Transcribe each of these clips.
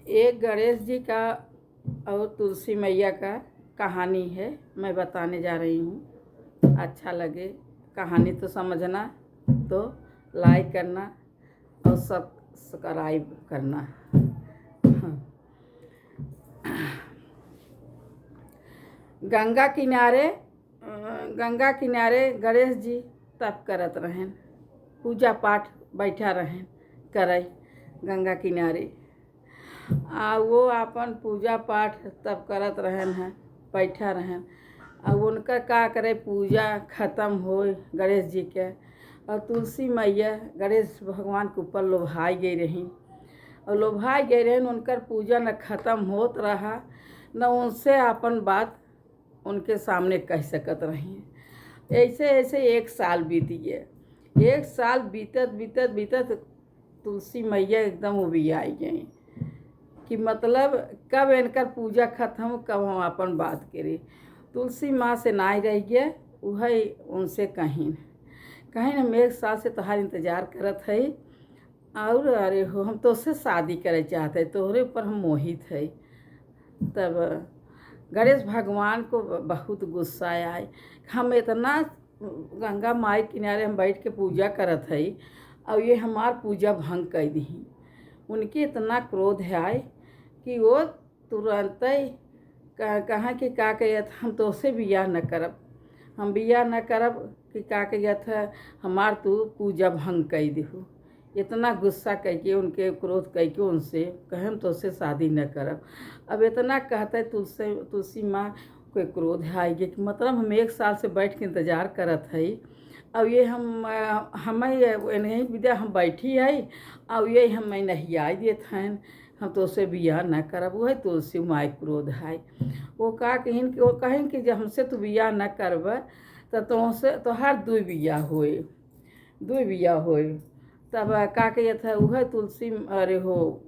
एक गणेश जी का और तुलसी मैया का कहानी है, मैं बताने जा रही हूँ। अच्छा लगे कहानी तो समझना, तो लाइक करना और सब्सक्राइब करना। गंगा किनारे गणेश जी तप करत रहें, पूजा पाठ बैठा रहें करे गंगा किनारे। वो अपन पूजा पाठ तब करत रहन हैं, बैठा रहें। अब उनका का करे, पूजा ख़त्म हो गणेश जी के, और तुलसी मैया गणेश भगवान के ऊपर लोभाई गई रही, और लोभाई गई रही। उनकर पूजा न ख़त्म होत रहा, न उनसे अपन बात उनके सामने कह सकत रही। ऐसे ऐसे एक साल बीत गए। एक साल बीतत बीतत बीतत तुलसी मैया एकदम उबियाई गई कि मतलब कब इनकर पूजा खत्म हो, कब हम अपन बात करें। तुलसी माँ से ना रह गए, वह उनसे कहीं हम एक साल से तोहार इंतज़ार करत है, और अरे हो हम तो उससे शादी करे चाहते, तोहरे ऊपर हम मोहित है। तब गणेश भगवान को बहुत गुस्सा आए। हम इतना गंगा माई किनारे हम बैठ के पूजा करत है, और ये हमार पूजा भंग कर दी। उनके इतना क्रोध आए कि वो तुरंत कहा कि का कहत, हम तो उससे बियाह न करब, हम बियाह न करब कि का कहत है, हमार तू पूजा भंग कर दीहू। इतना गुस्सा करके उनके क्रोध करके उनसे कहे हम तो उससे शादी न करब। अब इतना कहते तुलसी माँ कोई क्रोध आएगी कि मतलब हम एक साल से बैठ के इंतज़ार करत है, अब ये हमें नहीं विद्या हम बैठी है, अब ये हमें नहीं आई देत हैं, हम तो उससे बियाह न करब। वही तुलसी माई क्रोध है। वो कहें कि जब हमसे तो बियाह न करब तो तुमसे तोहार दू बियाह होए। तब का कहत है, वह तुलसी अरे हो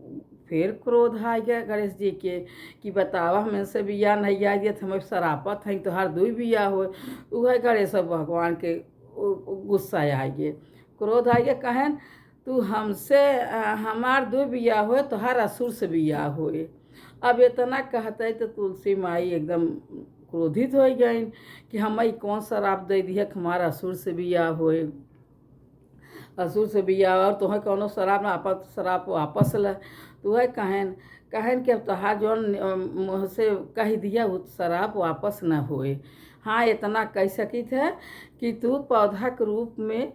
फिर क्रोध आ गया गणेश जी के कि बतावा हमें से बियाह नहीं आई दिए, हमें शरापत है तोहार दू बियाह हो। वह गणेश भगवान के गुस्सा आ गए, क्रोध आ गया। कहें तू हमसे हमार दू बियाह हो, तोहार असुर से बियाह होए। अब इतना कहते तो तुलसी माई एकदम क्रोधित हो गई कि हमें कौन शराप दे दिया कि हमारा असुर से बियाह होए, असुर से बियाह, और तुम्हें कौनो शराब ना शराब वापस ल। तो वह कहें कि अब तोहार जौन मुँह से कह दिया वो शराब वापस न होए। हाँ, इतना कह सकी थे कि तू पौधा के रूप में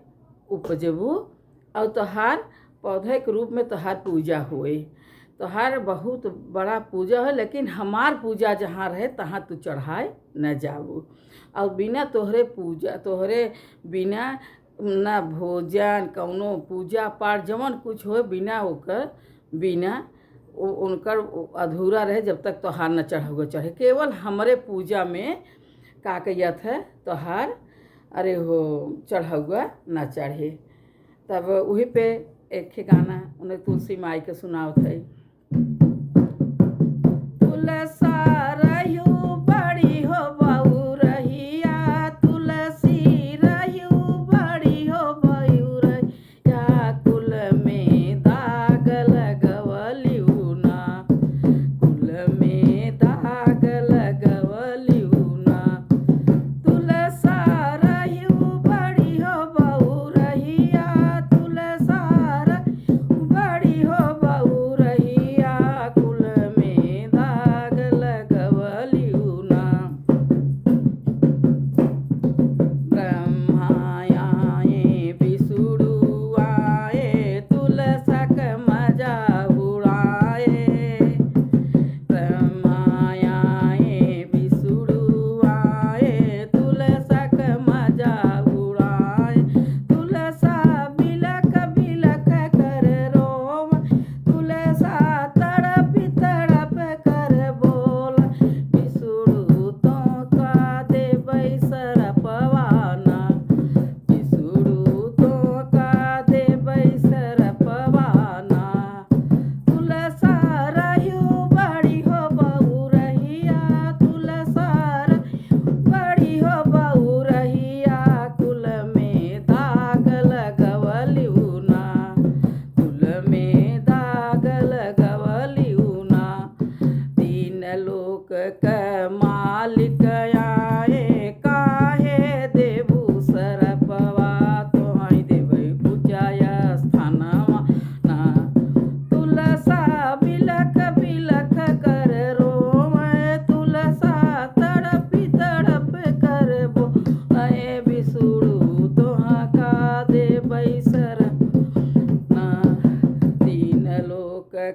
उपजबू, और तोहार पौधे के रूप में तोहार पूजा होए। तोहार बहुत बड़ा पूजा है, लेकिन हमार पूजा जहाँ रहे तहाँ तू चढ़ाए न जाबू, और बिना तोहरे बिना ना भोजन कौनो पूजा पाठ जवन कुछ हो बिना उनकर अधूरा रहे जब तक तोहार न चढ़ाओगे चढ़े। केवल हमरे पूजा में का कहत है तोहार अरे हो चढ़ाऊगा न चढ़े। तब वही पे एक गाना उन्हें तुलसी माई के सुनावत है।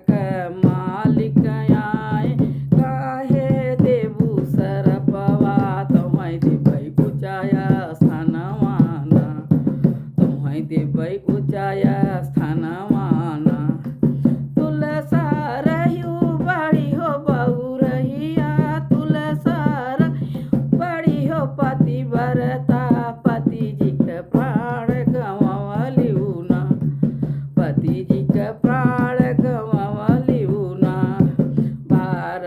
क मालिक आए काहे देबू सरपवा तुम्हें देबै ऊँचाया स्थानवाना तुम्हें देबै ऊँचाया स्थानवाना तुलसा रहियो बड़ी हो बहु रहिया तुलसा बड़ी हो पति बरता पति जी के प्राण गंवलियू ना पति जी के प्राण गंवलियू ना बार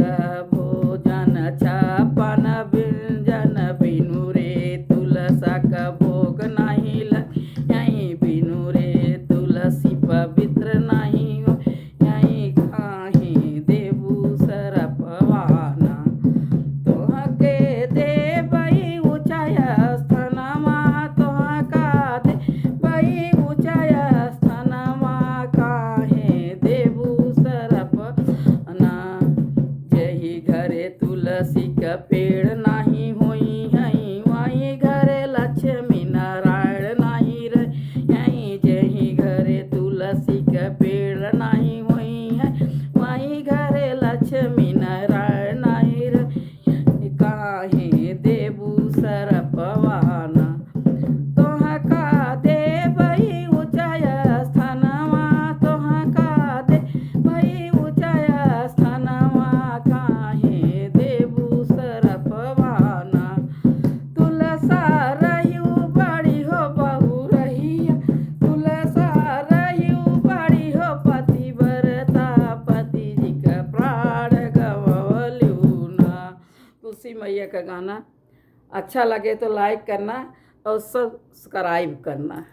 भोजन छपन व्यंजन बिनु रे तुलसा का भोग नहीं यहीं बिनु रे तुलसी पवित्र नहीं हो यहीं काहीं देबू सरपवाना तोह के देबै ऊँचाया स्थानमा तोह का देबै ऊँचाया स्थानमा काहे देबू सरपवाना जही घरे तुलसी का पेड़ नहीं होई हई वहीं घरे लक्ष्मी नारायण नहीं रही यहीं जही घरे तुलसी का पेड़ नहीं होई है वहीं घरे लक्ष्मी नारायण नहीं रही काहे देबू सरपवाना तोह का देबै ऊँचाया स्थानमा तोह का देबै ऊँचाया स्थानमा काहे देबू सरपवाना तुलसा रहियो बड़ी हो बहु रहिया तुलसा रहियो बड़ी हो पति बरता पति जी का प्राण गंवलियू ना। तुलसी मैया का गाना अच्छा लगे तो लाइक करना और सब्सक्राइब करना।